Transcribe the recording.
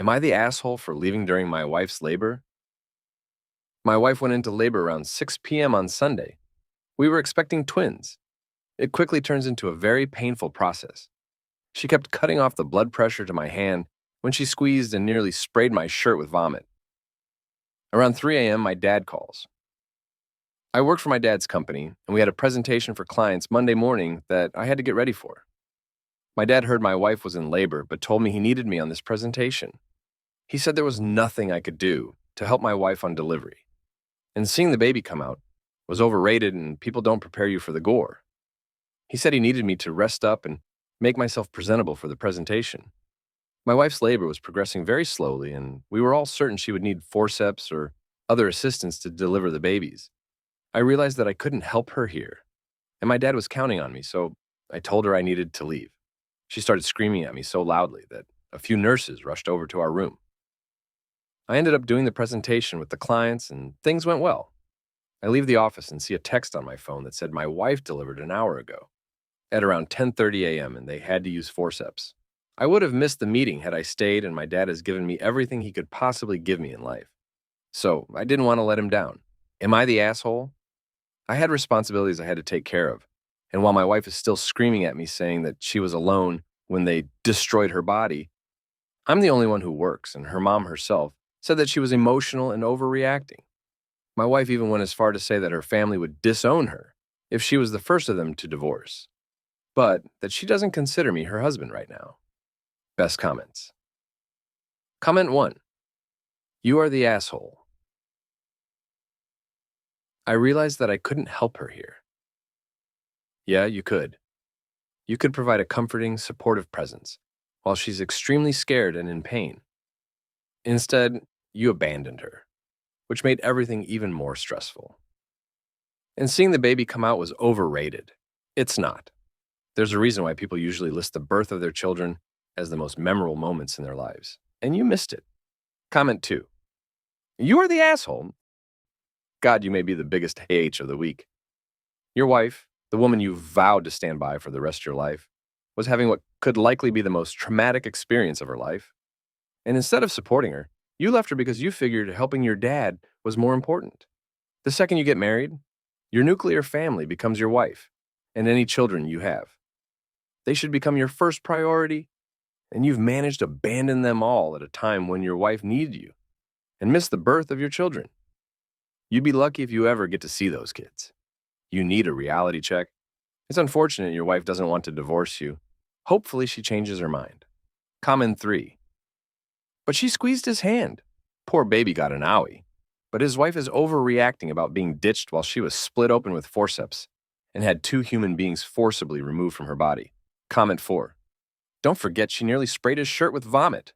Am I the asshole for leaving during my wife's labor? My wife went into labor around 6 p.m. on Sunday. We were expecting twins. It quickly turns into a very painful process. She kept cutting off the blood pressure to my hand when she squeezed and nearly sprayed my shirt with vomit. Around 3 a.m., my dad calls. I worked for my dad's company, and we had a presentation for clients Monday morning that I had to get ready for. My dad heard my wife was in labor, but told me he needed me on this presentation. He said there was nothing I could do to help my wife on delivery. And seeing the baby come out was overrated and people don't prepare you for the gore. He said he needed me to rest up and make myself presentable for the presentation. My wife's labor was progressing very slowly, and we were all certain she would need forceps or other assistance to deliver the babies. I realized that I couldn't help her here, and my dad was counting on me, so I told her I needed to leave. She started screaming at me so loudly that a few nurses rushed over to our room. I ended up doing the presentation with the clients, and things went well. I leave the office and see a text on my phone that said my wife delivered an hour ago at around 10:30 a.m. and they had to use forceps. I would have missed the meeting had I stayed, and my dad has given me everything he could possibly give me in life. So I didn't want to let him down. Am I the asshole? I had responsibilities I had to take care of, and while my wife is still screaming at me saying that she was alone when they destroyed her body, I'm the only one who works, and her mom herself said that she was emotional and overreacting. My wife even went as far to say that her family would disown her if she was the first of them to divorce, but that she doesn't consider me her husband right now. Best comments. Comment 1. You are the asshole. I realized that I couldn't help her here. Yeah, you could. You could provide a comforting, supportive presence while she's extremely scared and in pain. Instead, you abandoned her, which made everything even more stressful. And seeing the baby come out was overrated. It's not. There's a reason why people usually list the birth of their children as the most memorable moments in their lives, and you missed it. Comment 2. You are the asshole. God, you may be the biggest AH of the week. Your wife, the woman you vowed to stand by for the rest of your life, was having what could likely be the most traumatic experience of her life. And instead of supporting her, you left her because you figured helping your dad was more important. The second you get married, your nuclear family becomes your wife and any children you have. They should become your first priority, and you've managed to abandon them all at a time when your wife needed you and missed the birth of your children. You'd be lucky if you ever get to see those kids. You need a reality check. It's unfortunate your wife doesn't want to divorce you. Hopefully she changes her mind. Comment 3. But she squeezed his hand. Poor baby got an owie. But his wife is overreacting about being ditched while she was split open with forceps and had 2 human beings forcibly removed from her body. Comment 4. Don't forget she nearly sprayed his shirt with vomit.